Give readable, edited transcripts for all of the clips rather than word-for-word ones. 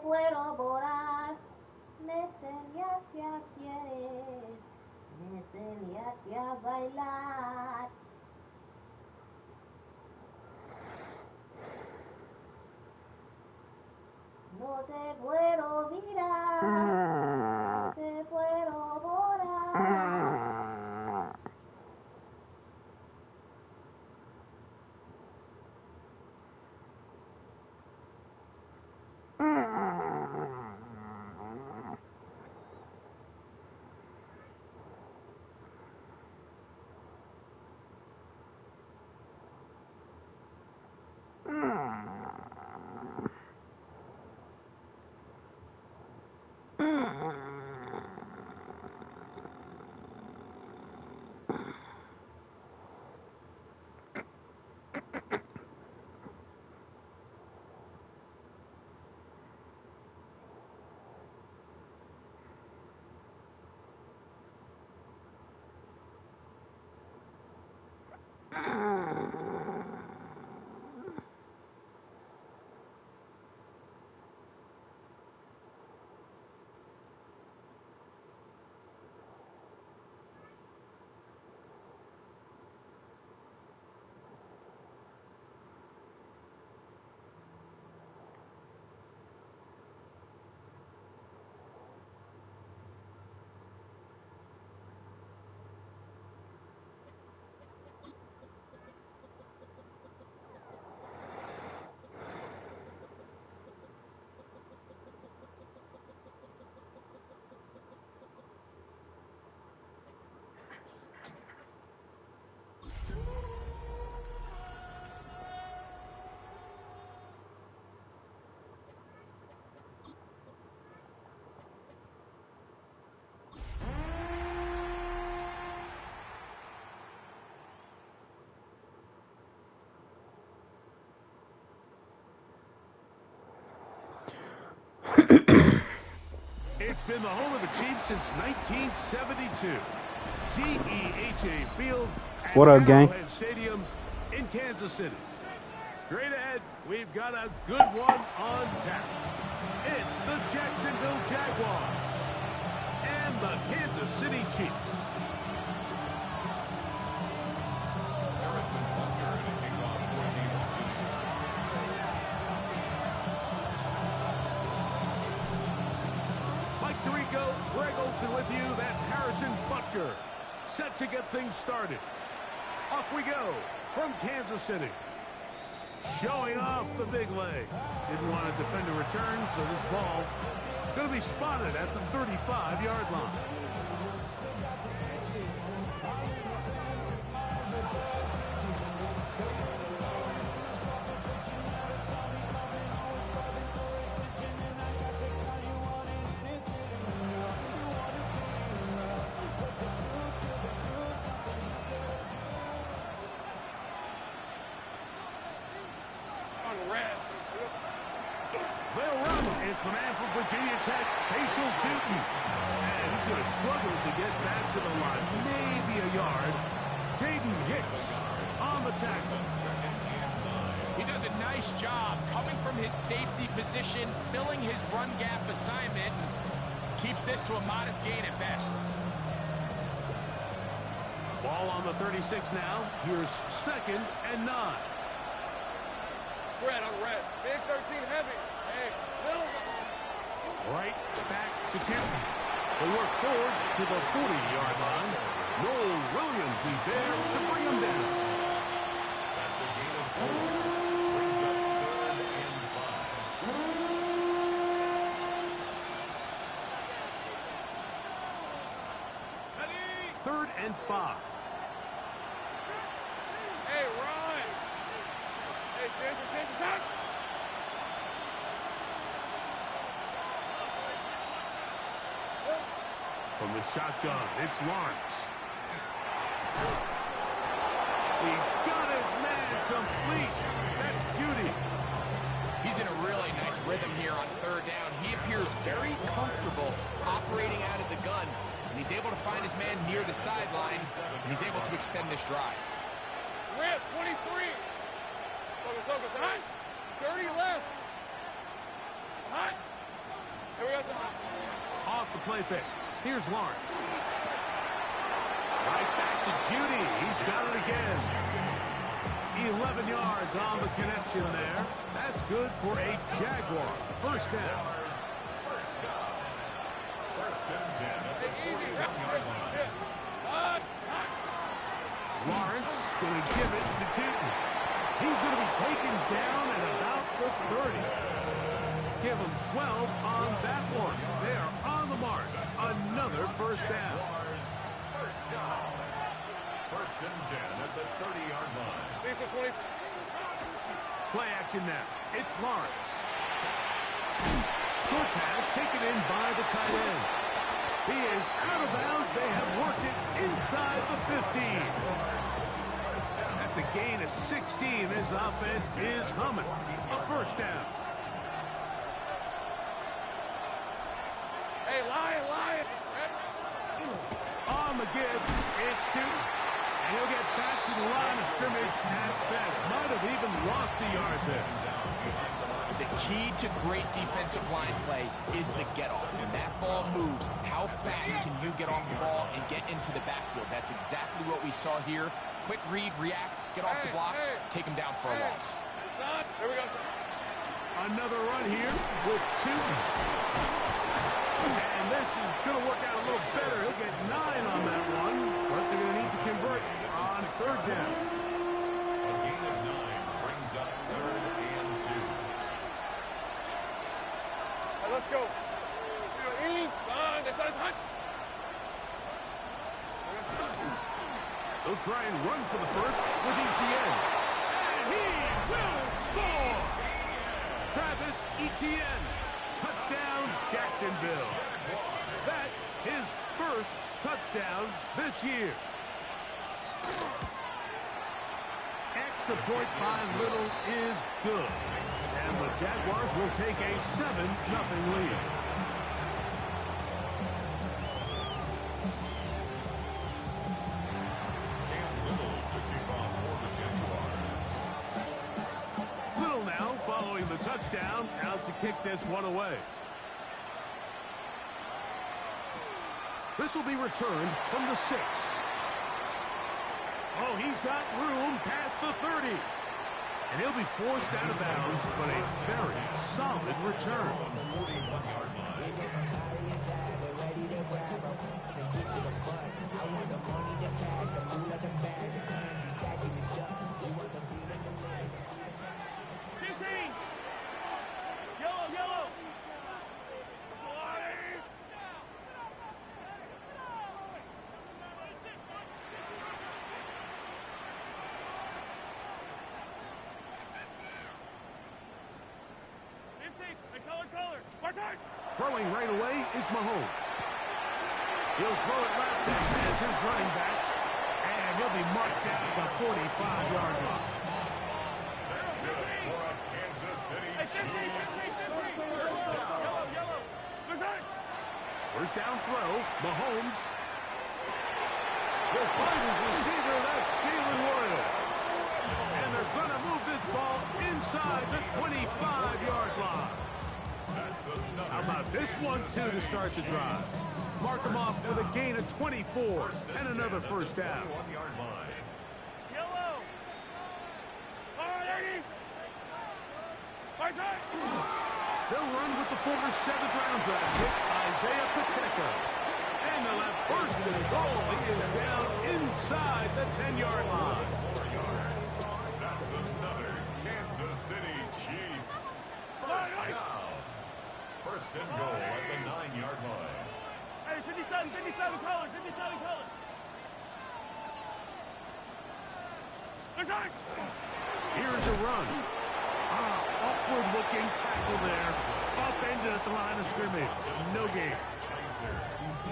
puedo borrar. Neselia, si quieres. Neselia, a bailar. No te puedo mirar. No te puedo borrar. It's been the home of the Chiefs since 1972. GEHA Field at What up, gang? Arrowhead Stadium in Kansas City. Straight ahead, we've got a good one on tap. It's the Jacksonville Jaguars and the Kansas City Chiefs. Greg Olsen with you. That's Harrison Butker. Set to get things started. Off we go from Kansas City. Showing off the big leg. Didn't want to defend a return, so this ball going to be spotted at the 35-yard line. They'll run. It's the man from Virginia Tech, Facial Tootin. And he's going to struggle to get back to the line. Maybe a yard. Jaden Hicks on the tackle. He does a nice job coming from his safety position, filling his run gap assignment, and keeps this to a modest gain at best. Ball on the 36 now. Here's 2nd and 9. Red on red. Big 13 heavy. Hey, Silver. Right back to Tipton. They work forward to the 40-yard line. Noel Williams is there to bring him down. That's a gain of 4. Brings up 3rd and 5. 3rd and 5. Hey, Ron. Hey, change attack. From the shotgun, it's Lawrence. He's got his man complete. That's Judy. He's in a really nice rhythm here on 3rd down. He appears very comfortable operating out of the gun, and he's able to find his man near the sideline, and he's able to extend this drive. Red, 23. Focus, hot. 30 left. Hot. Here we go. Off the play fake. Here's Lawrence. Right back to Judy. He's got it again. 11 yards on the connection there. That's good for a Jaguar. First down. First and 10 at the 41-yard line. Lawrence going to give it to Newton. He's going to be taken down at about the 30. Give him 12 on that one. They are on the mark. Another first down. First down. First and 10 at the 30-yard line. Decent 20. Play action now. It's Lawrence. Short pass taken in by the tight end. He is out of bounds. They have worked it inside the 15. That's a gain of 16. This offense is humming. A first down. Hey, Lion. On the give, it's two. And he'll get back to the line of scrimmage at best. Might have even lost a yard there. The key to great defensive line play is the get-off. When that ball moves, how fast can you get off the ball and get into the backfield? That's exactly what we saw here. Quick read, react, get off the block, take him down for a loss. Here we go. Another run here with two. And this is going to work out a little better. He'll get 9 on that one, but they're going to need to convert on third down. A gain of 9 brings up third and 2. Hey, let's go. East, this side. They'll try and run for the first with Etienne. And he will score! Travis Etienne. Touchdown, Jacksonville. That's his first touchdown this year. Extra point by Little is good. And the Jaguars will take a 7-0 lead. Little now following the touchdown, out to kick this one away. This will be returned from the 6. Oh, he's got room past the 30. And he'll be forced out of bounds, but a very solid return. Yellow. Throwing right away is Mahomes. He'll throw it left as his running back, and he'll be marked out at the 45-yard line. That's good for a Kansas City Chiefs. First down throw, Mahomes. He'll find his receiver, that's Jalen Royals. And they're going to move this ball inside the 25-yard line. How about this one, too, to start the drive? Mark them off with a gain of 24 and another first down. Yellow. They'll run with the former 7th-round draft pick, Isaiah Pacheco. And they'll have first and goal. He is down inside the 10-yard line. That's another Kansas City Chiefs. First down. First and goal at the 9-yard line. Hey, 57 colors. Here's a run. Awkward-looking tackle there. Upended at the line of scrimmage. No gain.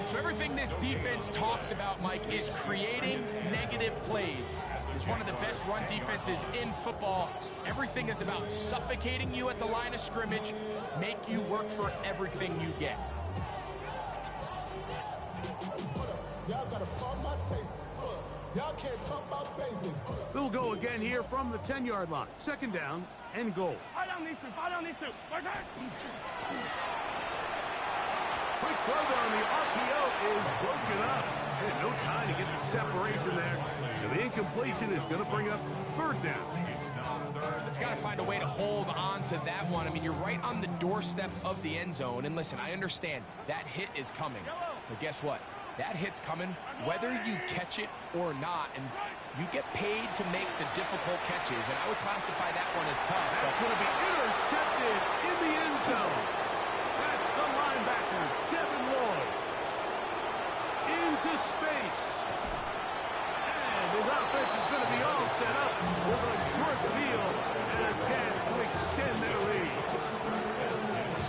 So everything this defense talks about, Mike, is creating negative plays. It's one of the best run defenses in football. Everything is about suffocating you at the line of scrimmage, make you work for everything you get. Y'all gotta pump my taste. Y'all can't talk about basic. They'll go again here from the 10-yard line. Second down and goal. Fight on these two. Quick throw there on the RPO is broken up. And no time to get the separation there. And the incompletion is going to bring up third down. He's got to find a way to hold on to that one. I mean, you're right on the doorstep of the end zone. And listen, I understand that hit is coming. But guess what? That hit's coming whether you catch it or not. And you get paid to make the difficult catches. And I would classify that one as tough. That's going to be intercepted in the end zone. That's the linebacker, Devin Lloyd. Into space. And his offense is going to be all set up with a short field and a chance to extend their lead.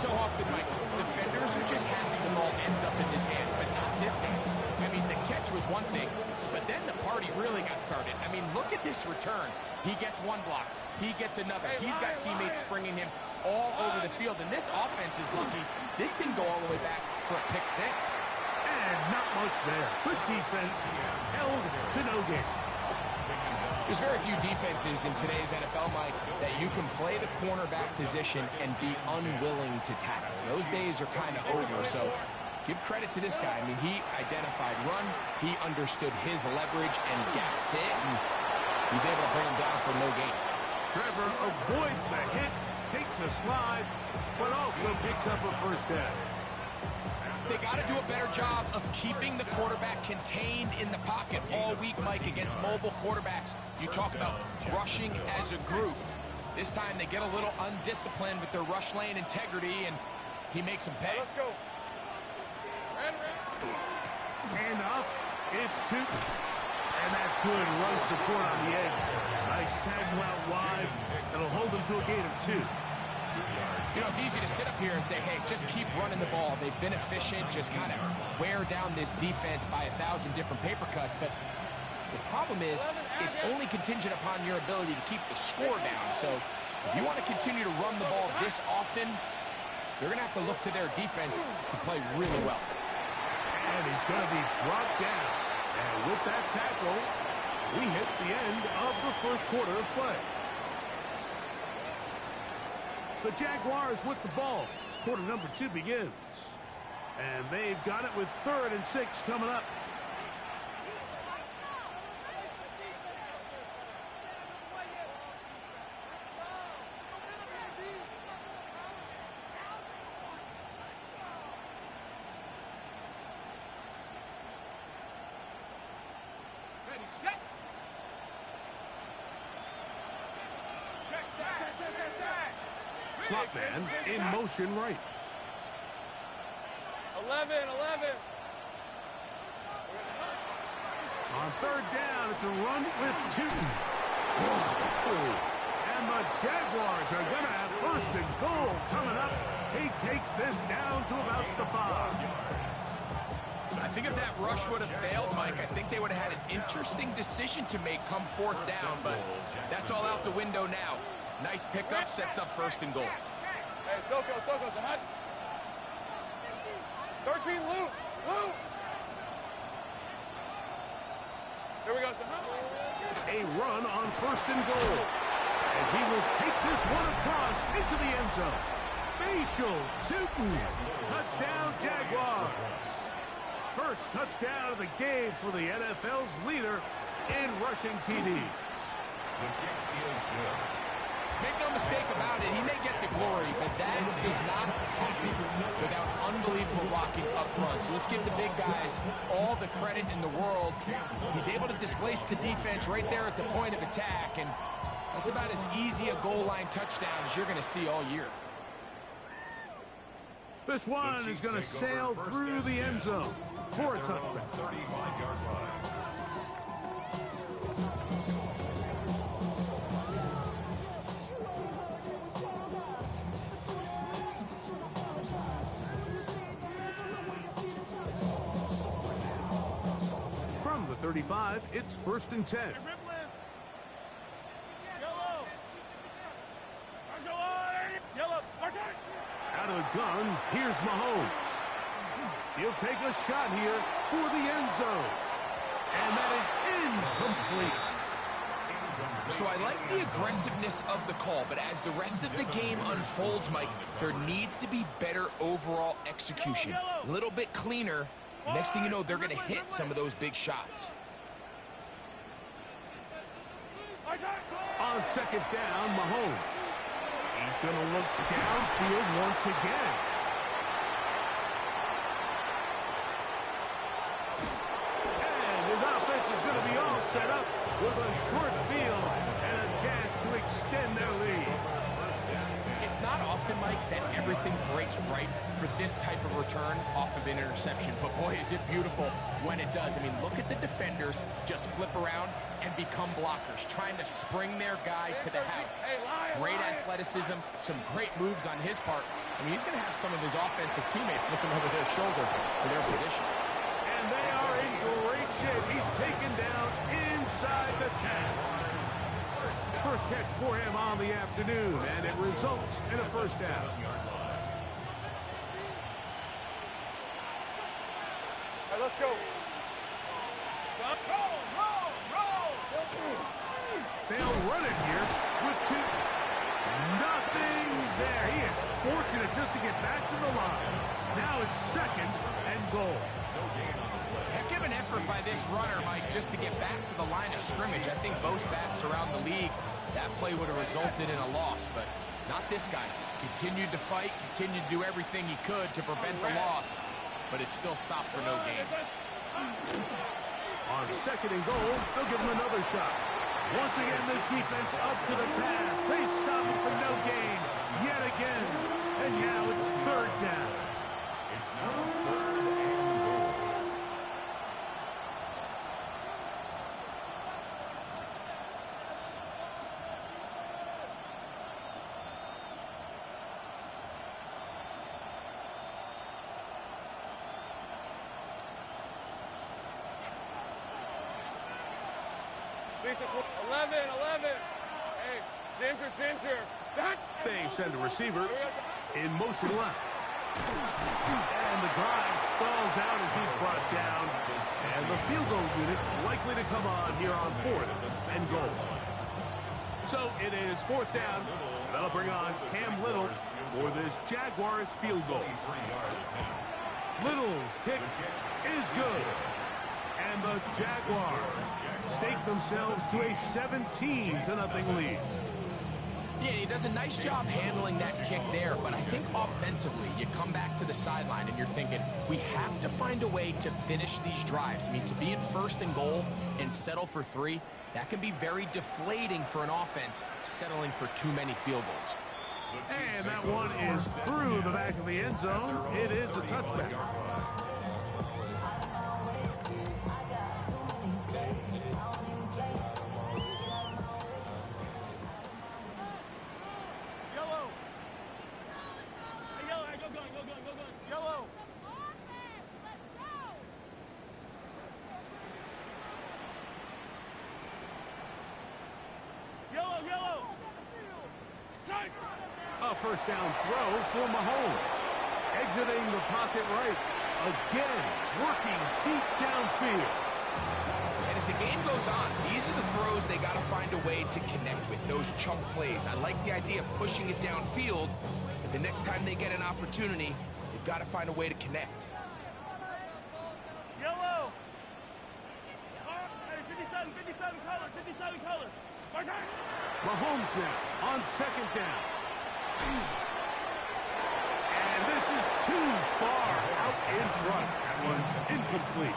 So often, Mike, defenders are just happy the ball ends up in his hands, but not this game. I mean, the catch was one thing, but then the party really got started. I mean, look at this return. He gets one block. He gets another. He's got teammates springing him all over the field, and this offense is lucky. This didn't go all the way back for a pick six. And not much there. Good defense held to no gain. There's very few defenses in today's NFL, Mike, that you can play the cornerback position and be unwilling to tackle. Those days are kind of over, so give credit to this guy. I mean, he identified run, he understood his leverage and gap fit, and he's able to bring him down for no gain. Trevor avoids the hit, takes a slide, but also picks up a first down. They got to do a better job of keeping the quarterback contained in the pocket all week, Mike, against mobile quarterbacks. You talk about rushing as a group. This time they get a little undisciplined with their rush lane integrity, and he makes them pay. Let's go. Hand off. It's two. And that's good run support on the edge. Nice tackle out wide. It'll hold them to a gain of 2. You know, it's easy to sit up here and say, hey, just keep running the ball. They've been efficient, just kind of wear down this defense by 1,000 different paper cuts. But the problem is it's only contingent upon your ability to keep the score down. So if you want to continue to run the ball this often, they're going to have to look to their defense to play really well. And he's going to be brought down. And with that tackle, we hit the end of the first quarter of play. The Jaguars with the ball as quarter number 2 begins. And they've got it with 3rd and 6 coming up. Ready, set. Slot man in motion right. 11. On 3rd down, it's a run with 2. And the Jaguars are going to have 1st and goal coming up. He takes this down to about the 5. I think if that rush would have failed, Mike, I think they would have had an interesting decision to make come 4th down, but that's all out the window now. Nice pickup, sets up 1st and goal. Hey, Soko, Sahat. 13, Lou. Here we go, Sahat. A run on 1st and goal. And he will take this one across into the end zone. Facial shooting. Touchdown, Jaguars. First touchdown of the game for the NFL's leader in rushing TDs. The kick is good. Make no mistake about it, he may get the glory, but that does not happen without unbelievable blocking up front. So let's give the big guys all the credit in the world. He's able to displace the defense right there at the point of attack, and that's about as easy a goal line touchdown as you're going to see all year. This one is going to sail through the end zone for a touchback. 35-yard line. From the 35, it's 1st and 10. Out of the gun, here's Mahomes. He'll take a shot here for the end zone. And that is incomplete. So I like the aggressiveness of the call, but as the rest of the game unfolds, Mike, there needs to be better overall execution. A little bit cleaner. Next thing you know, they're going to hit some of those big shots. On second down, Mahomes. He's going to look downfield once again. And his offense is going to be all set up with a short field and a chance to extend their lead. It's not often, Mike, that everything breaks right for this type of return off of an interception. But, boy, is it beautiful when it does. I mean, look at the defenders just flip around and become blockers, trying to spring their guy to the house. Great athleticism, some great moves on his part. I mean, he's going to have some of his offensive teammates looking over their shoulder for their position. And they are in great shape. He's taken down inside the 10. First catch for him on the afternoon, and it results in a first down. Hey, let's go. They'll run it here with two. Nothing there. He is fortunate just to get back to the line. Now it's second and goal. Heck of an effort by this runner, Mike, just to get back to the line of scrimmage. I think most backs around the league, that play would have resulted in a loss, but not this guy. Continued to fight, continued to do everything he could to prevent the loss, but it still stopped for no gain. On second and goal, they'll give him another shot. Once again, this defense up to the task. They stop it for no gain yet again, and now it's third down. It's now third and goal. Lisa, 11. Hey, Ginger. They send a receiver in motion left. And the drive stalls out as he's brought down. And the field goal unit likely to come on here on fourth and goal. So it is fourth down. That'll bring on Cam Little for this Jaguars field goal. Little's kick is good. And the Jaguars stake themselves to a 17-0 lead. Yeah, he does a nice job handling that kick there, but I think offensively, you come back to the sideline and you're thinking, we have to find a way to finish these drives. I mean, to be in first and goal and settle for 3, that can be very deflating for an offense, settling for too many field goals. And that one is through the back of the end zone. It is a touchback. A first down throw for Mahomes. Exiting the pocket right. Again, working deep downfield. And as the game goes on, these are the throws they got to find a way to connect with, those chunk plays. I like the idea of pushing it downfield, but the next time they get an opportunity, they've got to find a way to connect. Yellow. Hey, 57 colors. Mahomes now on second down. And this is too far out in front. That one's incomplete.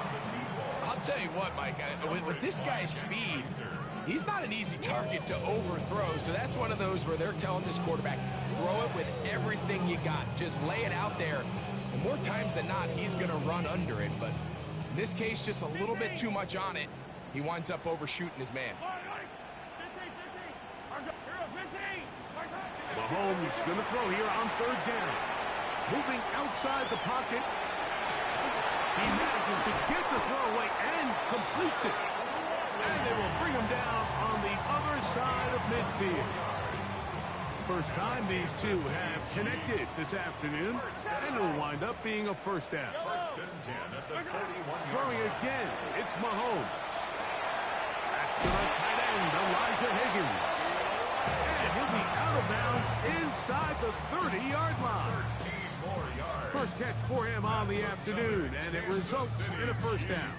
I'll tell you what, Mike, with this guy's speed, he's not an easy target to overthrow. So that's one of those where they're telling this quarterback, throw it with everything you got. Just lay it out there. And more times than not, he's going to run under it. But in this case, just a little bit too much on it. He winds up overshooting his man. Mahomes going to throw here on third down. Moving outside the pocket. He manages to get the throw away and completes it. And they will bring him down on the other side of midfield. First time these two have connected this afternoon. And it will wind up being a first down. First and 10 at the 31-yard Throwing again, it's Mahomes. That's to the tight end, Elijah Higgins. of bounds inside the 30-yard line. 13 more yards. First catch for him on the afternoon, and it results in a first down.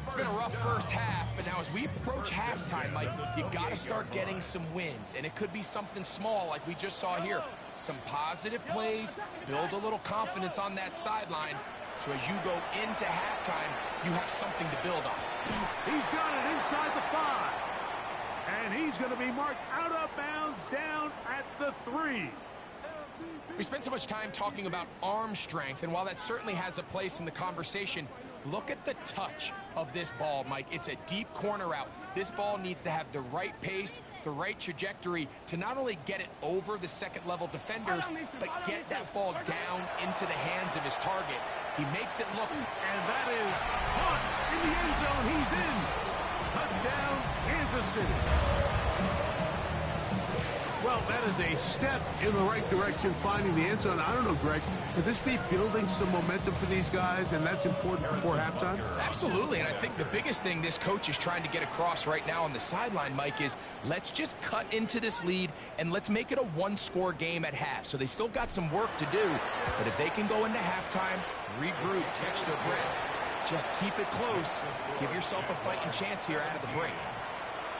It's been a rough first half, but now as we approach halftime, Mike, you got to start getting some wins. And it could be something small like we just saw here. Some positive plays, build a little confidence on that sideline. So as you go into halftime, you have something to build on. He's got it inside the 5. And he's going to be marked out of bounds down at the 3. We spent so much time talking about arm strength, and while that certainly has a place in the conversation, look at the touch of this ball, Mike. It's a deep corner route. This ball needs to have the right pace, the right trajectory to not only get it over the second-level defenders, but get that ball down into the hands of his target. He makes it look... And that is caught in the end zone. He's in. Touchdown, Kansas City. Well, that is a step in the right direction, finding the end zone. I don't know, Greg, could this be building some momentum for these guys, and that's important before halftime? Absolutely, and I think the biggest thing this coach is trying to get across right now on the sideline, Mike, is let's just cut into this lead, and let's make it a one-score game at half. So they still got some work to do, but if they can go into halftime, regroup, catch their breath, just keep it close, give yourself a fighting chance here out of the break.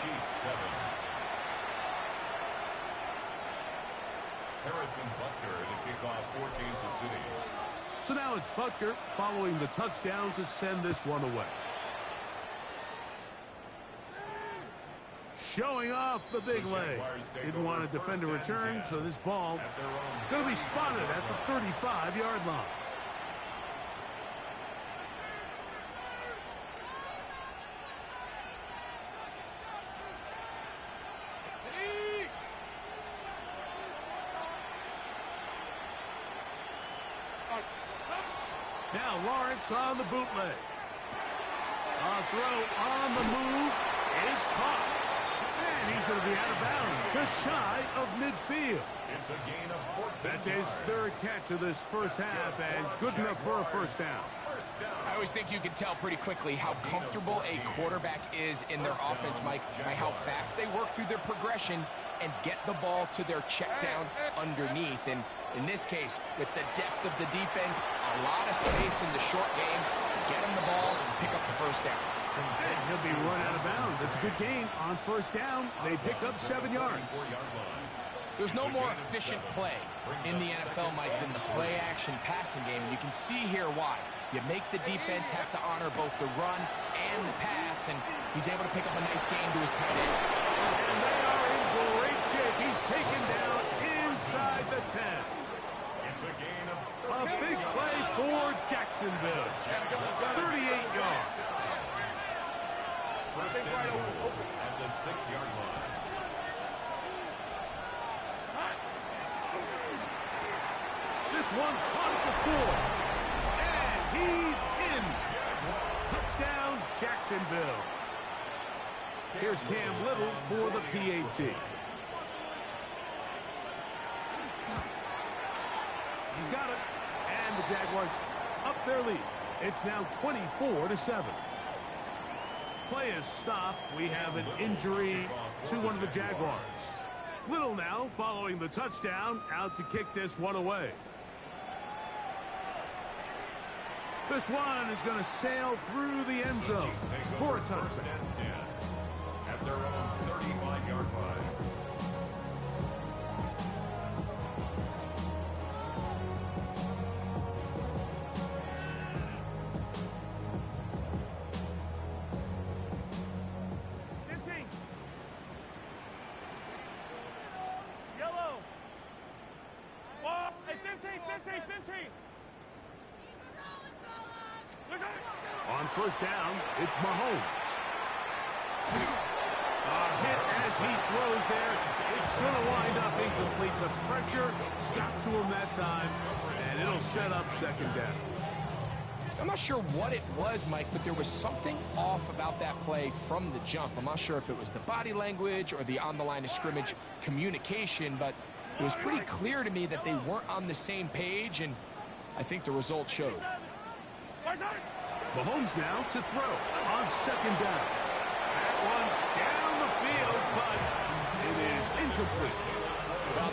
Chiefs 7. Harrison Butker to kick off for Kansas City. So now it's Butker following the touchdown to send this one away. Showing off the big leg. Didn't want a defender return, so this ball is going to be spotted at the 35-yard line. Now Lawrence on the bootleg. A throw on the move is caught. And he's going to be out of bounds, just shy of midfield. It's a gain of 14 That's his yards. third catch of this first half, and good enough for a first down. First down. I always think you can tell pretty quickly how comfortable a quarterback is in their offense, Mike, by how fast they work through their progression and get the ball to their check down underneath. And in this case, with the depth of the defense, a lot of space in the short game, get him the ball and pick up the first down. And he'll be run out of bounds. It's a good game on first down. They pick up 7 yards. 4-yard line. There's no more efficient play in the NFL, Mike, than the play-action passing game. And you can see here why. You make the defense have to honor both the run and the pass, and he's able to pick up a nice gain to his tight end. And they are in great shape. He's taken down inside the 10. It's a gain of A big play for Jacksonville. 38 yards. first and goal at the 6-yard line. This one caught at the 4. And he's in. Touchdown, Jacksonville. Here's Cam Little for the PAT. He's got it. And the Jaguars up their lead. It's now 24-7. Play is stopped. We have an injury to one of the Jaguars. Little now following the touchdown, out to kick this one away. This one is going to sail through the end zone for a touchdown. First and 10 at their own 35-yard line. Yellow. Oh, hey, 15. Look at it. On first down, it's Mahomes. A hit as he throws there. It's going to wind up incomplete. The pressure got to him that time, and it'll set up second down. I'm not sure what it was, Mike, but there was something off about that play from the jump. I'm not sure if it was the body language or the on-the-line of scrimmage communication, but it was pretty clear to me that they weren't on the same page, and I think the result showed. Mahomes now to throw on second down. That one down the field, but it is incomplete. Well,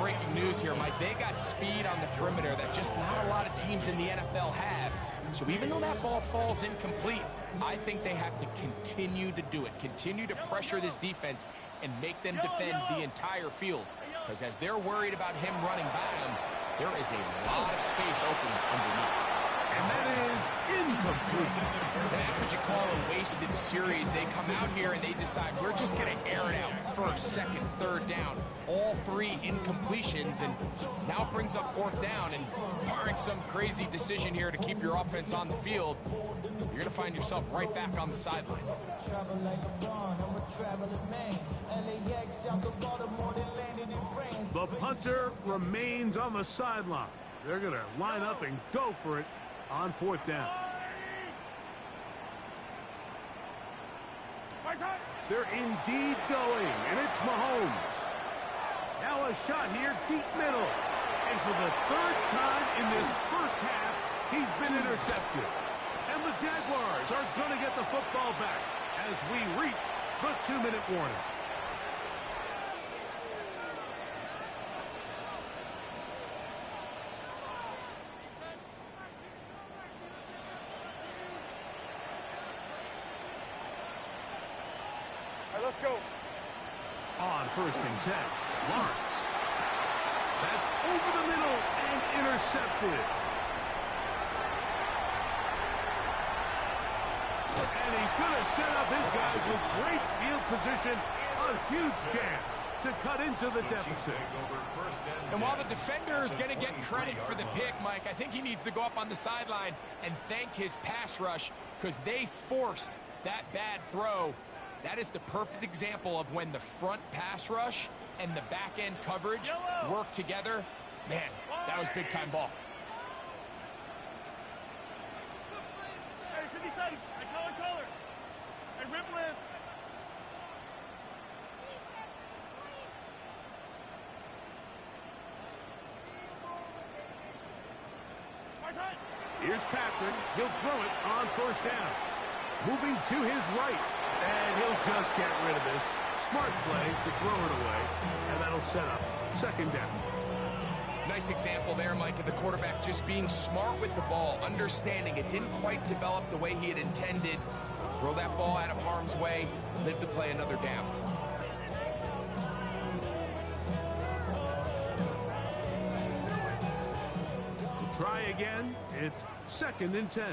breaking news here, Mike. They got speed on the perimeter that just not a lot of teams in the NFL have. So even though that ball falls incomplete, I think they have to continue to do it. Continue to pressure this defense and make them defend the entire field. Because as they're worried about him running by them, there is a lot of space open underneath. And that is incomplete. And that's what you call a wasted series. They come out here and they decide we're just going to air it out. First, second, third down. All three incompletions. And now it brings up fourth down. And barring some crazy decision here to keep your offense on the field, you're going to find yourself right back on the sideline. The punter remains on the sideline. They're going to line up and go for it on fourth down. They're indeed going, and it's Mahomes. Now a shot here, deep middle. And for the third time in this first half, he's been intercepted. And the Jaguars are going to get the football back as we reach the 2-minute warning. Let's go. On first and 10, Lawrence. That's over the middle and intercepted. And he's going to set up his guys with great field position. A huge chance to cut into the deficit. And while the defender is going to get credit for the pick, Mike, I think he needs to go up on the sideline and thank his pass rush because they forced that bad throw. That is the perfect example of when the front pass rush and the back end coverage work together. Man, that was big time ball. Hey, 57. I color. Hey, Ripple is. Here's Patrick. He'll throw it on first down. Moving to his right. And he'll just get rid of this. Smart play to throw it away. And that'll set up second down. Nice example there, Mike, of the quarterback just being smart with the ball, understanding it didn't quite develop the way he had intended. Throw that ball out of harm's way, live to play another down. Try again. It's second and 10.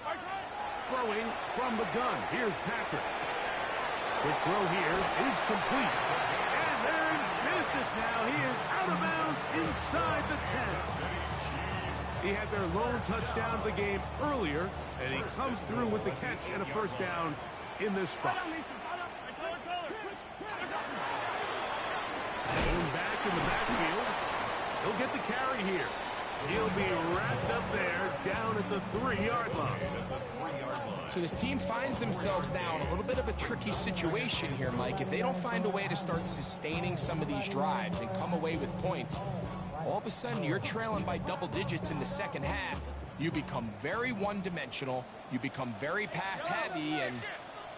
Attack! Throwing from the gun. Here's Patrick. The throw here is complete. And they're in business now. He is out of bounds inside the 10. He had their lone touchdown of the game earlier, and he comes through with the catch and a first down in this spot. Going back in the backfield. He'll get the carry here. He'll be wrapped up there down at the 3-yard line. So this team finds themselves now in a little bit of a tricky situation here, Mike. If they don't find a way to start sustaining some of these drives and come away with points, all of a sudden you're trailing by double digits in the second half. You become very one-dimensional. You become very pass-heavy, and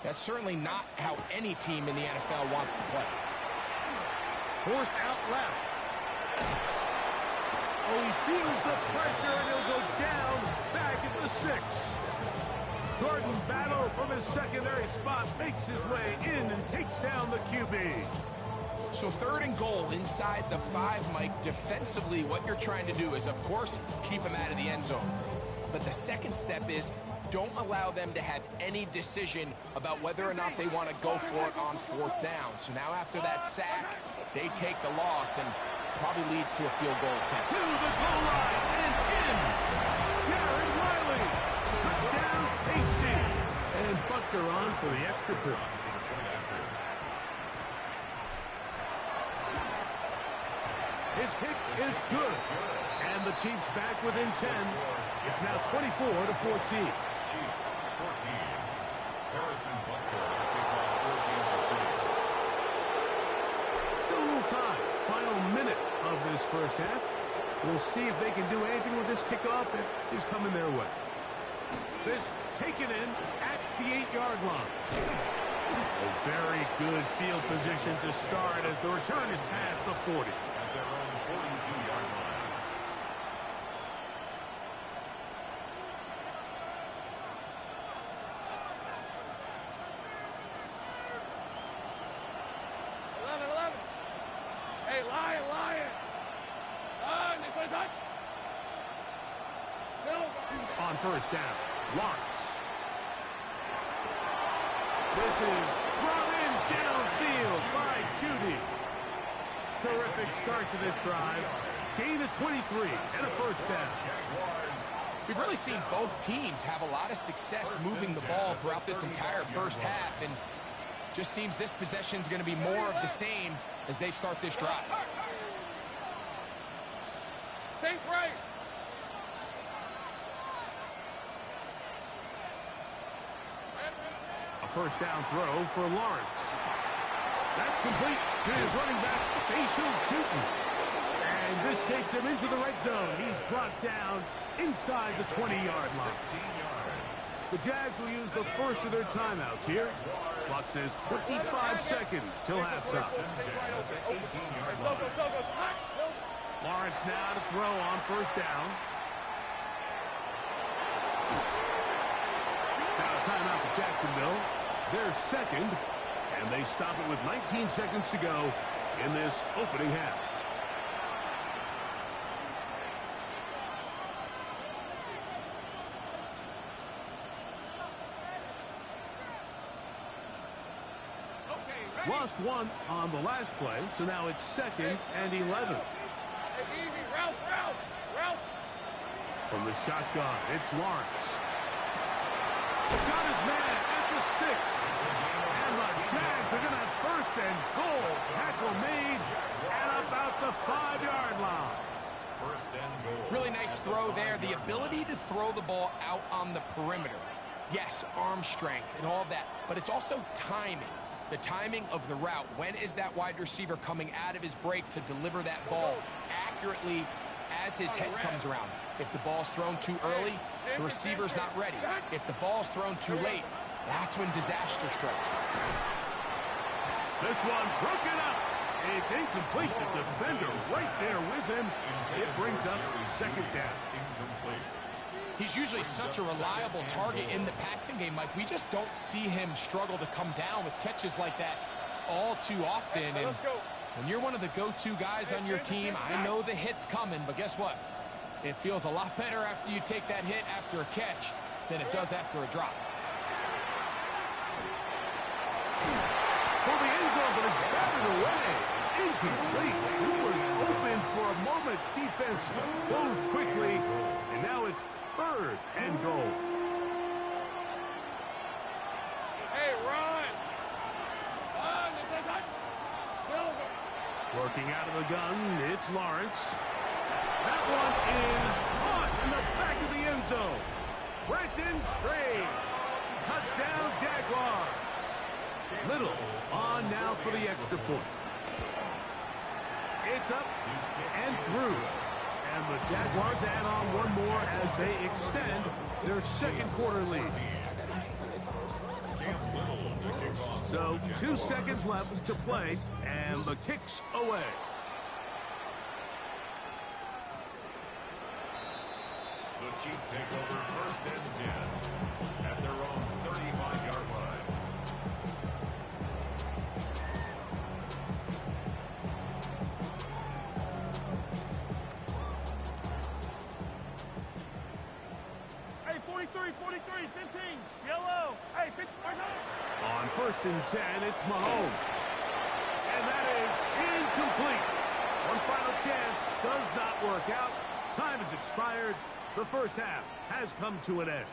that's certainly not how any team in the NFL wants to play. Forced out left. Oh, he feels the pressure, and he'll go down back at the 6. Jordan Battle from his secondary spot makes his way in and takes down the QB. So third and goal inside the 5, Mike. Defensively, what you're trying to do is, of course, keep him out of the end zone. But the second step is don't allow them to have any decision about whether or not they want to go for it on fourth down. So now after that sack, they take the loss and probably leads to a field goal attempt. To the goal line and in. Jared Wiley. Touchdown, KC. And Butker on for the extra point. His kick is good. And the Chiefs back within 10. It's now 24-14. Chiefs 14. Harrison Butker for Kansas City. Still a little time. Final minute of this first half. We'll see if they can do anything with this kickoff that is coming their way. This taken in at the 8-yard line. A very good field position to start as the return is past the 40. At their own 42-yard line. Hey, Lion! Inside! Silver! On first down, Lawrence. This is brought in downfield by Judy. Terrific start to this drive. Gain of 23 and a first down. We've really seen both teams have a lot of success moving the ball throughout this entire first half, and just seems this possession is going to be more of the same as they start this drive. Think right! A first down throw for Lawrence. That's complete to his running back, Facial Chutin. And this takes him into the red zone. He's brought down inside the 20-yard line. 16 yards. The Jags will use the first of their timeouts here. Clock says 25 seconds till halftime. 18-yard line. Lawrence now to throw on first down. Now a timeout for Jacksonville. Their second, and they stop it with 19 seconds to go in this opening half. Lost one on the last play, so now it's second and 11. Easy, route! From the shotgun, it's Lawrence. Got his man at the 6. And the Jags are going to have first and goal. Tackle made at about the 5-yard line. First and goal. Really nice throw there. The ability to throw the ball out on the perimeter. Yes, arm strength and all that, but it's also timing. The timing of the route. When is that wide receiver coming out of his break to deliver that ball accurately as his head comes around? If the ball's thrown too early, the receiver's not ready. If the ball's thrown too late, that's when disaster strikes. This one broken up. It's incomplete. The defender right there with him. It brings up second down. Incomplete. He's usually such a reliable target in the passing game, Mike. We just don't see him struggle to come down with catches like that all too often. And when you're one of the go-to guys on your team, I know the hit's coming, but guess what? It feels a lot better after you take that hit after a catch than it does after a drop. For the end zone, but it's batted away. Incomplete. He was open for a moment. Defense closed quickly, and now it's third and goal. Hey, run! Inside! Silver! Working out of the gun, it's Lawrence. That one is caught in the back of the end zone. Brenton Strange. Touchdown, Jaguars. Little on now for the extra point. It's up and through. And the Jaguars add on one more as they extend their second quarter lead. So 2 seconds left to play, and the kick's away. The Chiefs take over first and 10 at their own 35-yard line. Hey, 43, 15, yellow. Hey, pitch, On first and 10, it's Mahomes. And that is incomplete. One final chance does not work out. Time has expired. The first half has come to an end.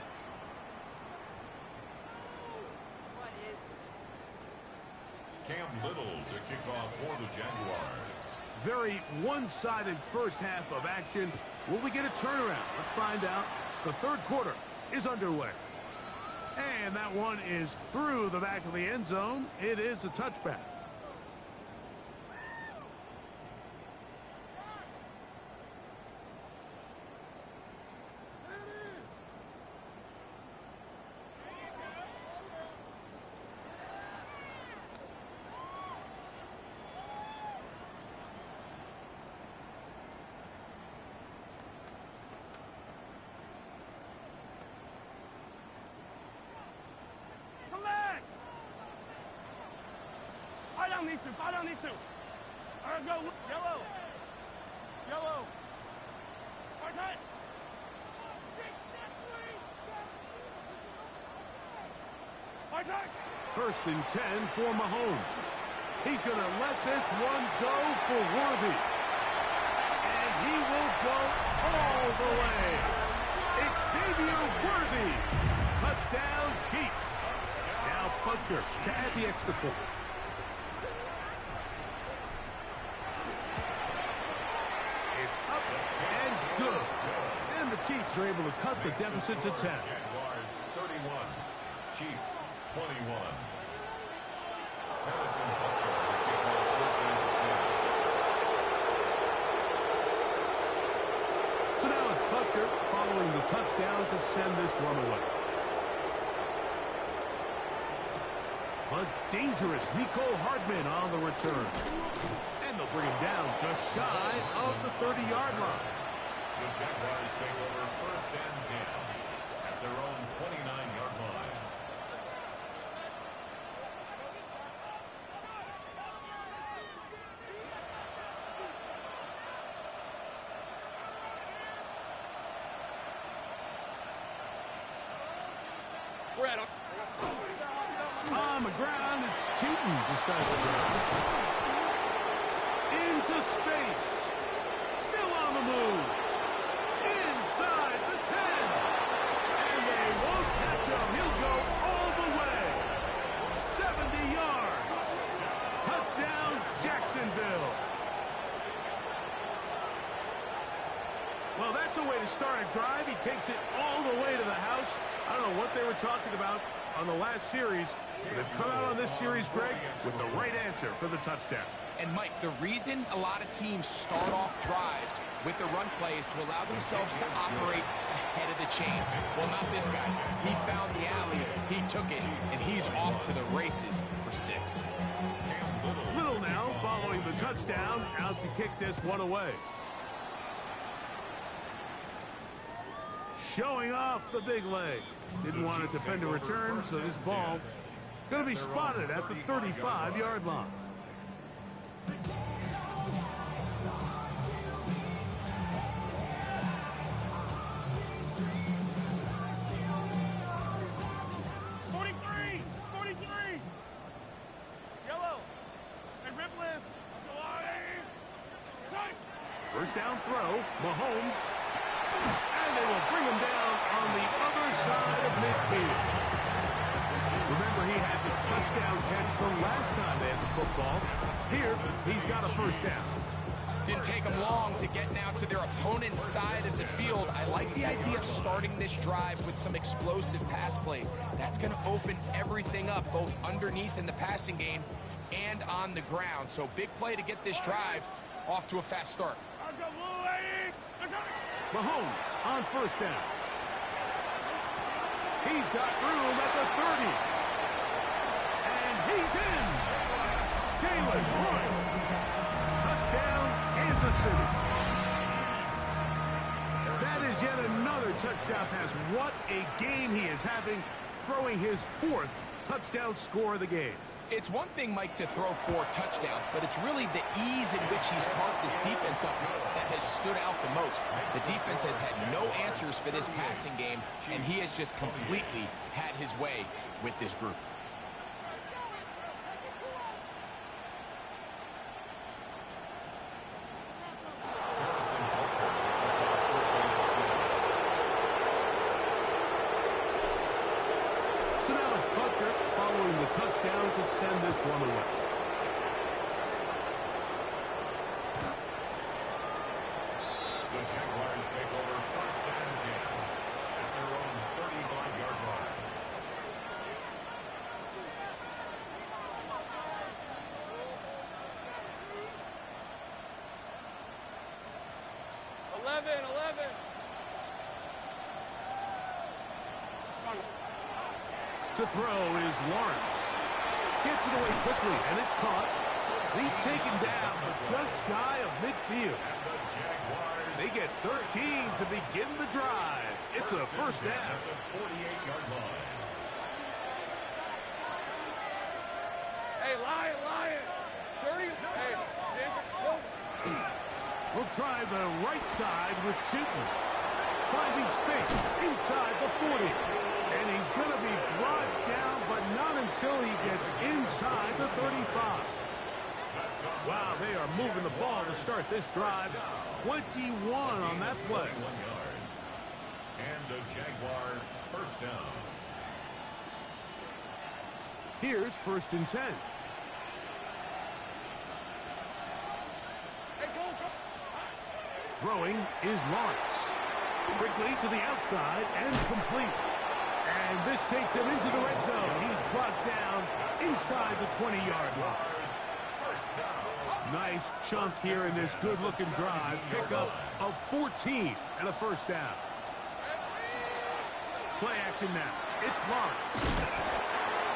Cam Little to kick off for the Jaguars. Very one-sided first half of action. Will we get a turnaround? Let's find out. The third quarter is underway. And that one is through the back of the end zone. It is a touchback. these two. Fall down these two. All right, go. Yellow. Yellow. Watch it. Watch it. 1st and 10 for Mahomes. He's going to let this one go for Worthy. And he will go all the way. Xavier Worthy. Touchdown, Chiefs. Now Butker to add the extra point. It's up and good. And the Chiefs are able to cut the deficit to 10. Jaguars 31, Chiefs 21. Harrison Butker will kick off for Kansas City. So now it's Butker following the touchdown to send this one away. But dangerous Nico Hardman on the return. And they'll bring him down just shy of the 30-yard line. The Jaguars take over 1st and 10 at their own 29-yard line. We're at him. On the ground, it's Tootin to start the drive. Into space. Still on the move. Inside the 10. And they won't catch him. He'll go all the way. 70 yards. Touchdown, Jacksonville. Well, that's a way to start a drive. He takes it all the way to the house. I don't know what they were talking about on the last series, but they've come out on this series, Greg, with the right answer for the touchdown. And, Mike, the reason a lot of teams start off drives with the run play is to allow themselves to operate ahead of the chains. Well, not this guy. He found the alley, he took it, and he's off to the races for 6. Little now following the touchdown, out to kick this one away. Showing off the big leg. Didn't want to defend a return, so this ball going to be spotted at the 35-yard line. First down throw, Mahomes. And they will bring him down on the other side of midfield. Remember, he had the touchdown catch from last time they had the football. Here, he's got a first down. Didn't take them long to get now to their opponent's side of the field. I like the idea of starting this drive with some explosive pass plays. That's going to open everything up, both underneath in the passing game and on the ground. So big play to get this drive off to a fast start. Mahomes on first down. He's got room at the 30. And he's in. Jalen Royal. Touchdown, Kansas City. That is yet another touchdown pass. What a game he is having, throwing his 4th touchdown score of the game. It's one thing, Mike, to throw 4 touchdowns, but it's really the ease in which he's carved this defense up that has stood out the most. The defense has had no answers for this passing game, and he has just completely had his way with this group. So now it's Butker following the touchdown to send this one away. The Jaguars take over 1st and 10 at their own 35-yard line. To throw is Lawrence. Gets it away quickly, and it's caught. He's taken down just shy of midfield. They get 13 to begin the drive. It's a first down. At the 48-yard line. Hey, Lion! We'll try the right side with Chilton. Finding space inside the 40. And he's going to be brought down, but not until he gets inside the 35. Wow, they are moving the ball to start this drive. 21 on that play. And a Jaguar first down. Here's 1st and 10. Throwing is Lawrence. Quickly to the outside and complete. And this takes him into the red zone. He's brought down inside the 20-yard line. Nice chunk here in this good-looking drive. Pickup of 14 and a first down. Play action now. It's Lawrence.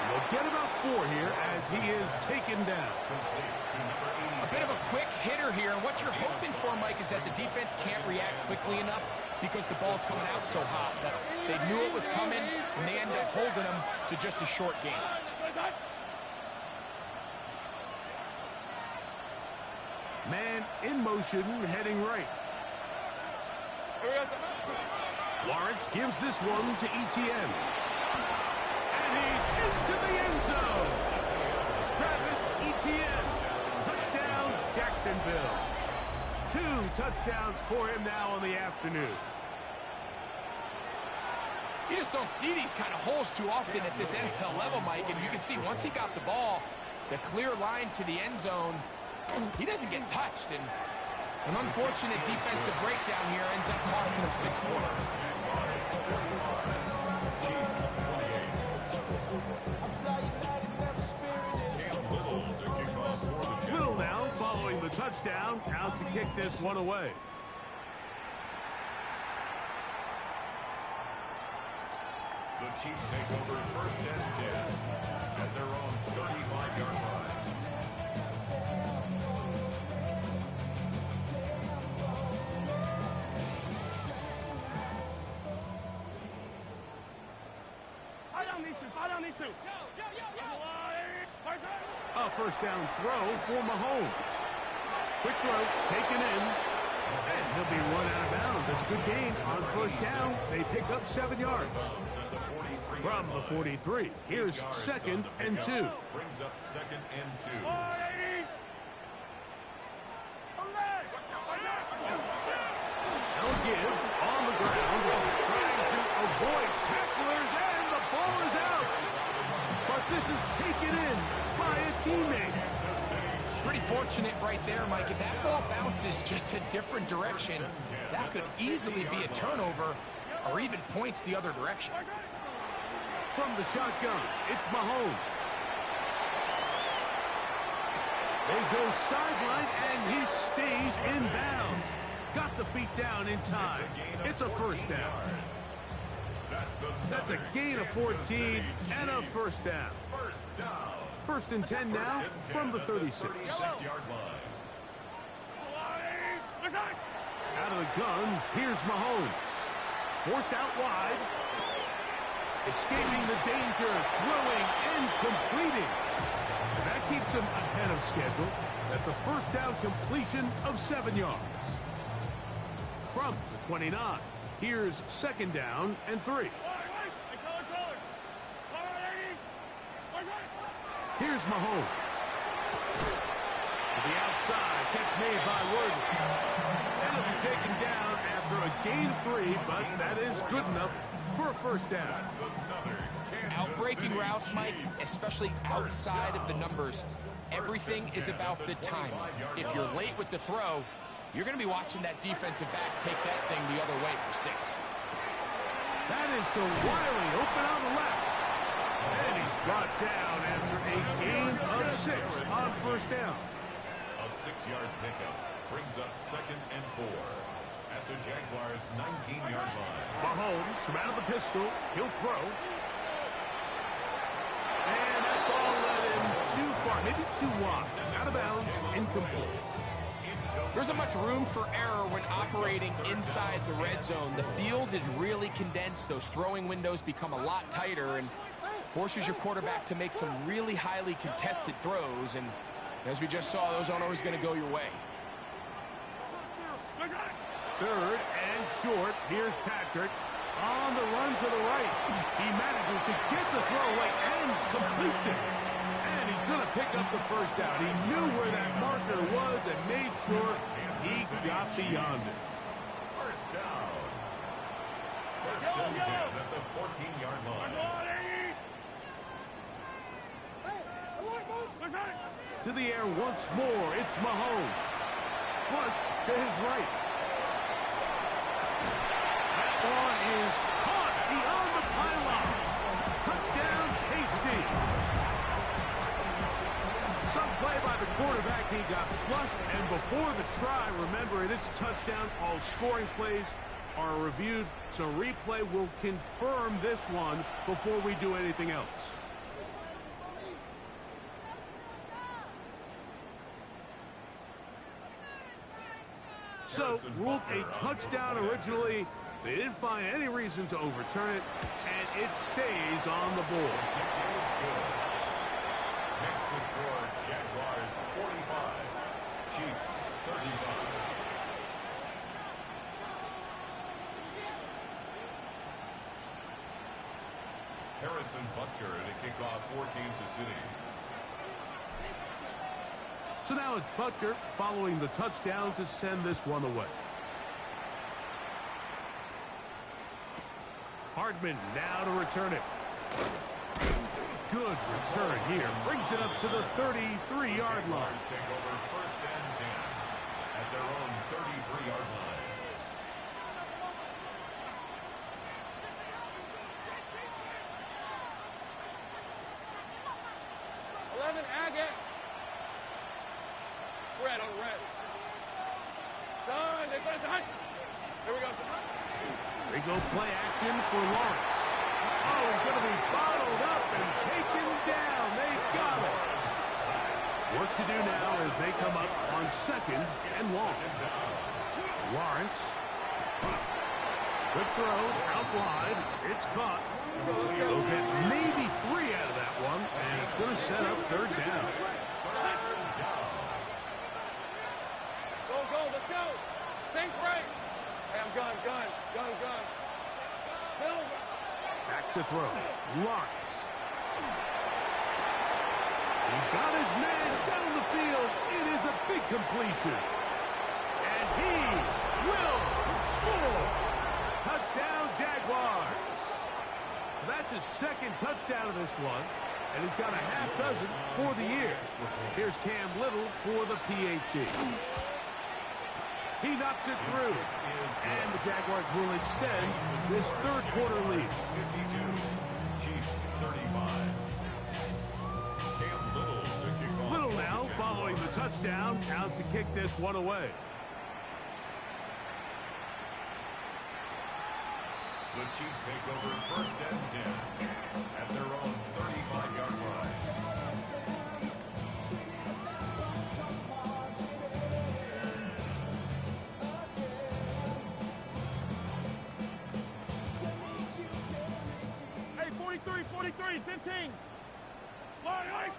They'll get about 4 here as he is taken down. A bit of a quick hitter here. And what you're hoping for, Mike, is that the defense can't react quickly enough because the ball's coming out so hot. But they knew it was coming, and they end up holding them to just a short game. Man in motion, heading right. Lawrence gives this one to Etienne. And he's into the end zone. Travis Etienne. Touchdown, Jacksonville. 2 touchdowns for him now on the afternoon. You just don't see these kind of holes too often at this NFL level, Mike. And you can see once he got the ball, the clear line to the end zone, he doesn't get touched. And an unfortunate defensive breakdown here ends up costing him 6 points. Little now following the touchdown, out to kick this one away. The Chiefs take over 1st and 10 at their own 35-yard line. Fire on these two. A first down throw for Mahomes. Quick throw, taken in. And he'll be run out of bounds. That's a good gain on 1st down. They pick up 7 yards. From the 43, here's 2nd and 2. Brings up 2nd and 2. They'll give on the ground, trying to avoid tacklers, and the ball is out. But this is taken in by a teammate. Pretty fortunate right there, Mike. If that ball bounces just a different direction, that could easily be a turnover or even points the other direction. From the shotgun, it's Mahomes. They go sideline, and he stays in bounds. Got the feet down in time. It's a first down. That's a gain of 14 and a first down. 1st and 10 now from the 36. Out of the gun, here's Mahomes. Forced out wide. Escaping the danger, throwing and completing. And that keeps him ahead of schedule. That's a first down completion of 7 yards. From the 29, here's 2nd down and 3. Here's Mahomes. To the outside, catch made by Worthy. And he'll be taken down after a gain of 3, but that is good enough for a first down. Outbreaking routes, Mike, especially outside of the numbers, everything is about the timing. If you're late with the throw, you're going to be watching that defensive back take that thing the other way for 6. That is to Wiley, open on the left. And he's brought down after a gain of 6 on first down. A 6-yard pickup brings up 2nd and 4 at the Jaguars' 19-yard line. Mahomes from out of the pistol. He'll throw. And that ball led him too far, maybe too wide. Out of bounds, incomplete. There isn't much room for error when operating inside the red zone. The field is really condensed. Those throwing windows become a lot tighter and forces your quarterback to make some really highly contested throws. And As we just saw, those aren't always going to go your way. Third and short. Here's Patrick on the run to the right. He manages to get the throw away and completes it. And he's going to pick up the first down. He knew where that marker was and made sure he got beyond it. First down. First and 10 at the 14-yard line. To the air once more. It's Mahomes. Flush to his right. That one is caught beyond the pylon. Touchdown, KC. Some play by the quarterback. He got flushed, and before the try, remember, it is a touchdown. All scoring plays are reviewed, so replay will confirm this one before we do anything else. So, ruled a touchdown originally. They didn't find any reason to overturn it, and it stays on the board. Next to score, Jaguars 45, Chiefs 35. Harrison Butker to kick off for Kansas City. So now it's Butker following the touchdown to send this one away. Hardman now to return it. Good return here. Brings it up to the 33-yard line. Take over first and 10 at their own 33-yard line. Red on red. Son, they said it's a hunt. Here we go. They go play action for Lawrence. Oh, he's going to be bottled up and taken down. They got it. Work to do now as they come up on second and long. Lawrence. Good throw, out wide. It's caught. They'll get maybe 3 out of that one, and it's going to set up third down. Let's go. Sink right. Hey, I'm gun. Silver. Back to throw. Lawrence. He's got his man down the field. It is a big completion. And he will score. Touchdown, Jaguars. So that's his second touchdown of this one. And he's got a half dozen for the year. Here's Cam Little for the PAT. He knocks it through. And the Jaguars will extend this third quarter lead. 52, Chiefs 35. Cam Little to kick off. Little now following the touchdown, out to kick this one away. The Chiefs take over first and 10 at their own 35-yard line. Hey, 43, 15. Lonnie.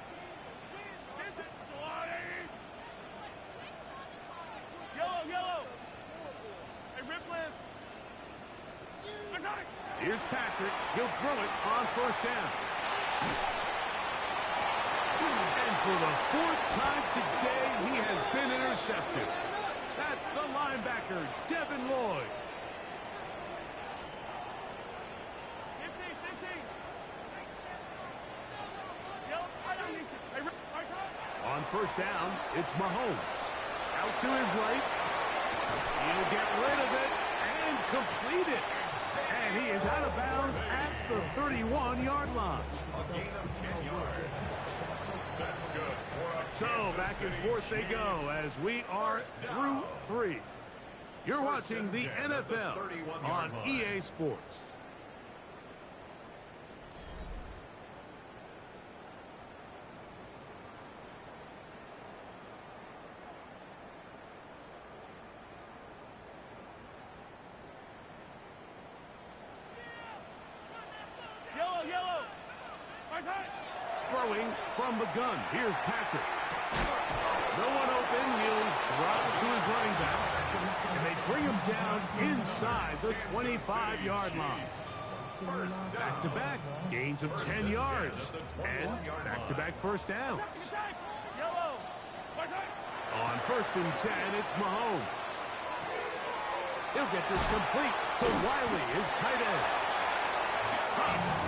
Yellow. Hey, Ripley. Here's Patrick. He'll throw it on first down. And for the 4th time today, he has been intercepted. That's the linebacker, Devin Lloyd. 15. On first down, it's Mahomes. Out to his right. He'll get rid of it and complete it. And he is out of bounds at the 31-yard line. A gain of 10 yards. That's good. So back and forth they go as we are through 3. You're watching the NFL on EA Sports. Yellow. Throwing from the gun. Here's Patrick. bring him down inside the 25-yard line. Back-to-back gains of 10 yards. And back-to-back first downs. On 1st and 10, it's Mahomes. He'll get this complete to Wiley, his tight end.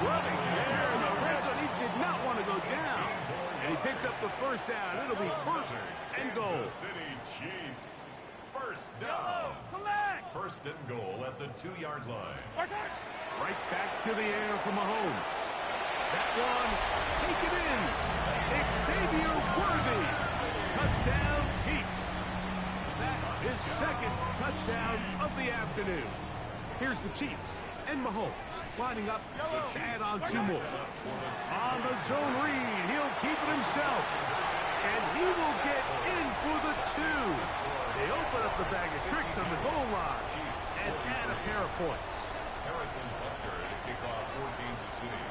Running there in the red zone. He did not want to go down. And he picks up the first down. It'll be 1st and goal. Kansas City Chiefs. First down. 1st and goal at the 2-yard line. Right back to the air for Mahomes. That one, take it in. Xavier Worthy. Touchdown, Chiefs. That is 2nd touchdown of the afternoon. Here's the Chiefs and Mahomes lining up to add on 2 more. On the zone read, he'll keep it himself. And he will get in for the 2. They open up the bag of tricks on the goal line and add a pair of points. Harrison Butker to kick off for Kansas City.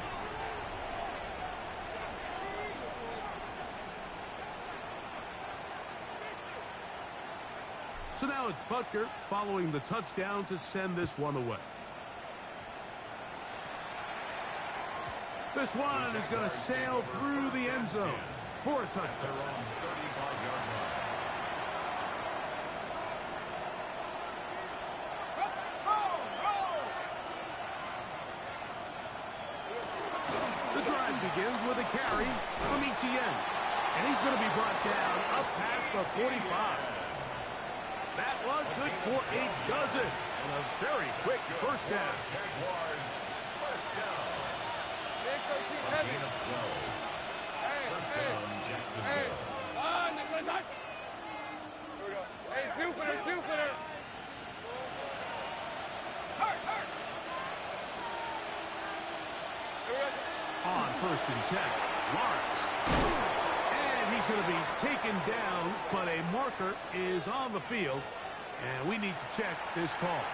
So now it's Butker following the touchdown to send this one away. This one is going to sail through the end zone for a touchdown. They're on 35-yard line. The drive begins with a carry from Etienne. And he's going to be brought down up past the 45. That one good for a dozen. And a very quick first down. Jaguars, first down. Gain of 12. First down, Jacksonville. On 1st and 10, Lawrence. And he's going to be taken down, but a marker is on the field, and we need to check this call.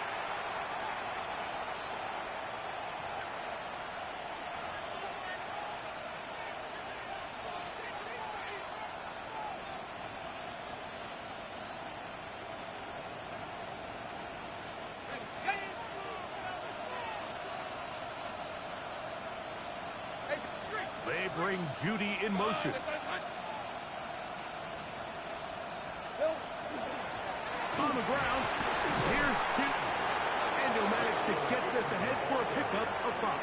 They bring Judy in motion. On the ground, here's Cheaton. And he'll manage to get this ahead for a pickup of 5.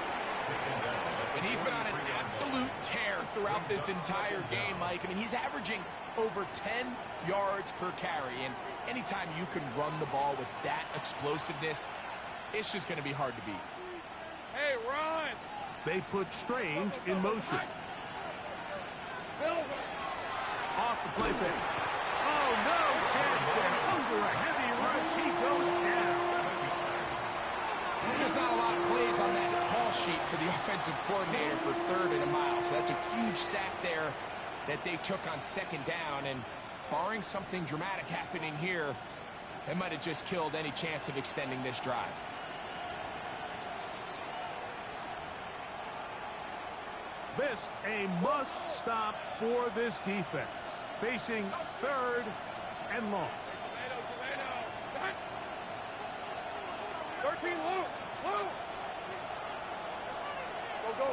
And he's been on an absolute tear throughout this entire game, Mike. I mean, he's averaging over 10 yards per carry. And anytime you can run the ball with that explosiveness, it's just going to be hard to beat. Hey, run! They put Strange in motion. Off the play fake. Oh, no chance there. Under a heavy rush, he goes down. Just not a lot of plays on that call sheet for the offensive coordinator for 3rd and a mile. So that's a huge sack there that they took on 2nd down. And barring something dramatic happening here, it might have just killed any chance of extending this drive. This a must-stop for this defense. Facing 3rd and long. 13, Luke! Luke! Go!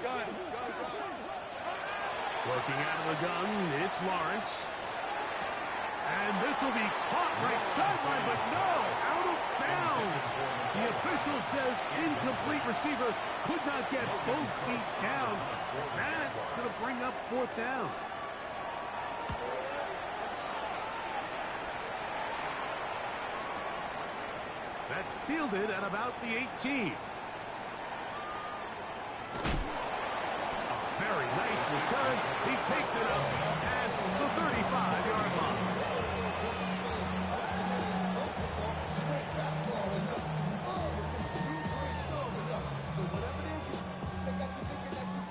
Gun! Working out of the gun, it's Lawrence. And this will be caught right sideline, but no, out of bounds. The official says incomplete receiver could not get both feet down. That's going to bring up 4th down. That's fielded at about the 18. Very nice return. He takes it up past the 35-yard line.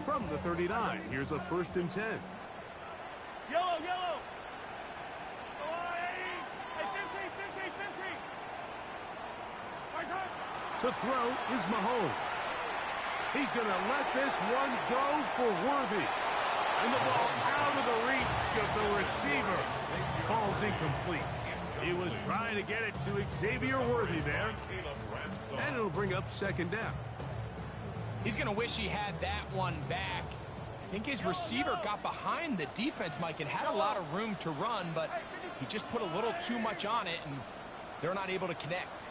From the 39, here's a 1st and 10. Yellow! Hey, 50! To throw is Mahomes. He's going to let this one go for Worthy. And the ball out of the reach of the receiver. Falls incomplete. He was trying to get it to Xavier Worthy there. And it'll bring up second down. He's going to wish he had that one back. I think his receiver got behind the defense, Mike, and had a lot of room to run, but he just put a little too much on it, and they're not able to connect.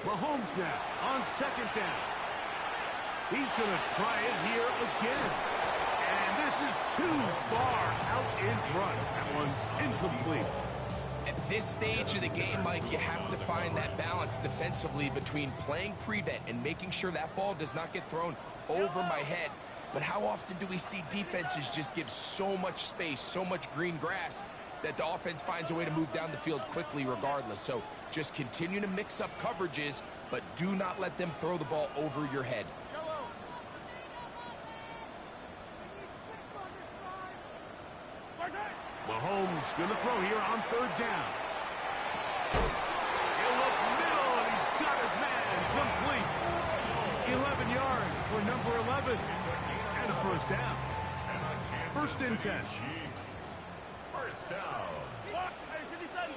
Mahomes now on second down. He's going to try it here again. And this is too far out in front. That one's incomplete. At this stage of the game, Mike, you have to find that balance defensively between playing prevent and making sure that ball does not get thrown over my head. But how often do we see defenses just give so much space, so much green grass, that the offense finds a way to move down the field quickly regardless? So just continue to mix up coverages, but do not let them throw the ball over your head. Mahomes going to throw here on third down. He'll look middle, and he's got his man complete. 11 yards for number 11. And a first down. First and 10. First down.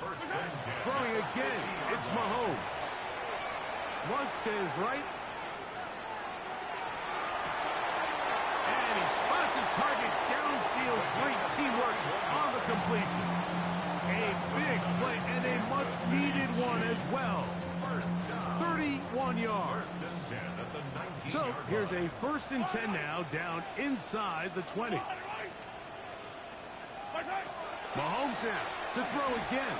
First and 10. Throwing again, it's Mahomes. Flush to his right. And he spots his target downfield. Great teamwork on the completion. A big play and a much-needed one as well. 31 yards. So here's a first and 10 now, down inside the 20. Mahomes now to throw again.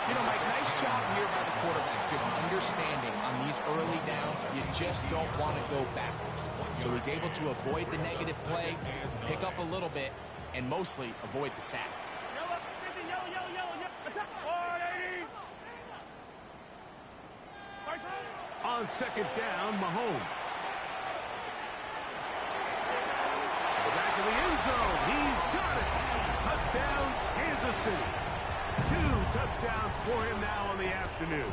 You know, Mike, nice job here by the quarterback, just understanding on these early downs, you just don't want to go backwards. So he's able to avoid the negative play, pick up a little bit, and mostly avoid the sack. On second down, Mahomes. To the back of the end zone. He's got it. Touchdown, Kansas City. 2 touchdowns for him now on the afternoon.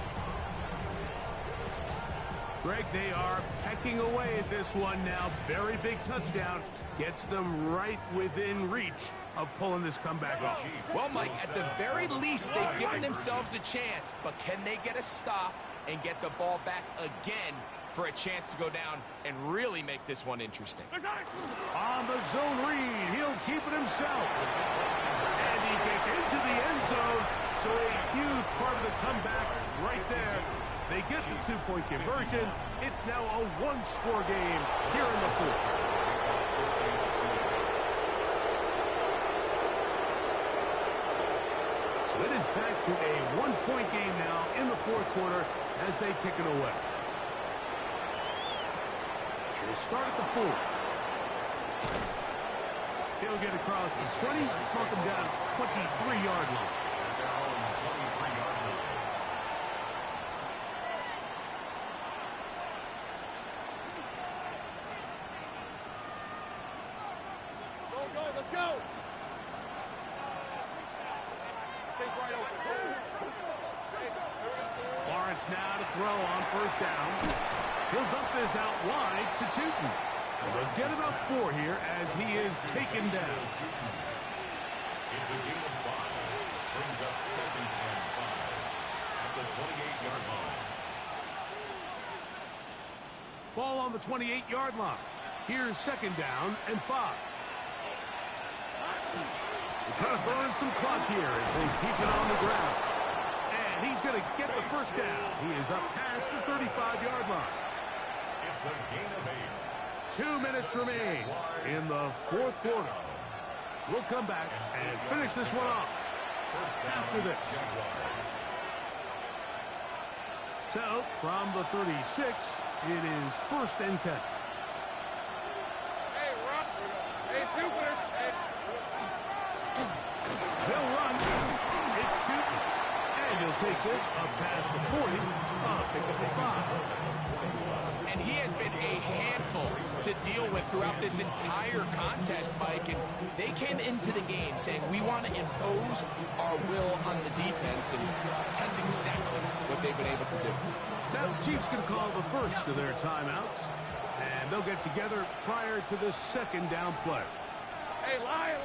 Greg, they are pecking away at this one now. Very big touchdown. Gets them right within reach of pulling this comeback off. Well, Mike, at the very least, they've given themselves a chance, but can they get a stop and get the ball back again for a chance to go down and really make this one interesting? On the zone read, he'll keep it himself. And he gets into the end zone, so a huge part of the comeback is right there. They get the 2-point conversion. It's now a one-score game here in the fourth. So it is back to a one-point game now in the fourth quarter as they kick it away. We'll start at the 4. He'll get across the 20, knock him down 23-yard line. Let's go. Take right open. Lawrence now to throw on first down. He'll dump this out wide to Tootin. And they'll get about 4 here as he is taken down. It's a gain of 5. Brings up 2nd and 5 at the 28-yard line. Ball on the 28-yard line. Here's 2nd down and 5. They're trying to burn some clock here as they keep it on the ground. And he's going to get the first down. He is up past the 35-yard line. It's a gain of 8. 2 minutes remain in the fourth quarter. We'll come back and finish this one off after this. So, from the 36, it is 1st and 10. Hey, Rob. Hey, Jupiter. Hey. They'll run. It's Tootin. And he'll take this up past the 40. Pick up the 5. And he has been a handful to deal with throughout this entire contest, Mike. And they came into the game saying, we want to impose our will on the defense. And that's exactly what they've been able to do. Now the Chiefs can call the first of their timeouts. And they'll get together prior to the second down play. Hey, Lion.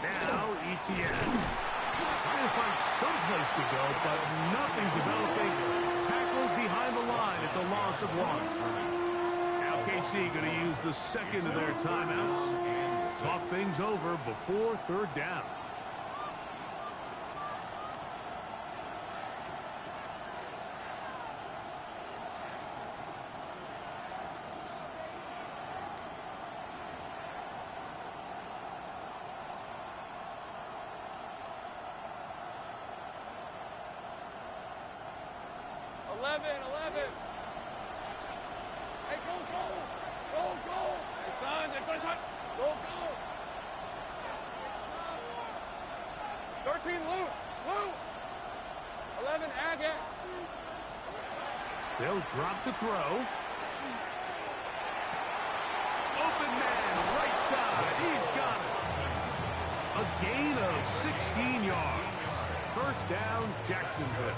Now, ETN. Trying to find some place to go, but nothing developing. Tackled behind the line. It's a loss of one. Now KC going to use the second of their timeouts. Talk things over before third down. Hey, go! Hey, son. Go! 13, Lou. 11, Agate. They'll drop to throw. Open man, right side. He's got it. A gain of 16 yards. First down, Jacksonville.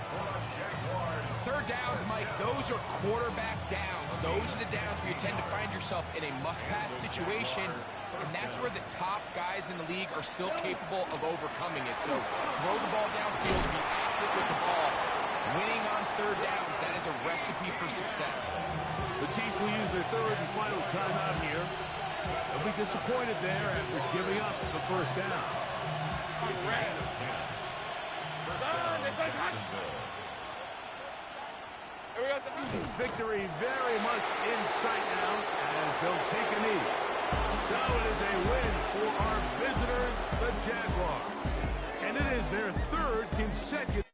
Third downs, Mike, those are quarterback downs. Those are the downs where you tend to find yourself in a must-pass situation, and that's where the top guys in the league are still capable of overcoming it. So throw the ball downfield, be accurate with the ball. Winning on third downs, that is a recipe for success. The Chiefs will use their third and final timeout here. They'll be disappointed there after giving up the first down. Victory very much in sight now as they'll take a knee. So it is a win for our visitors, the Jaguars. And it is their third consecutive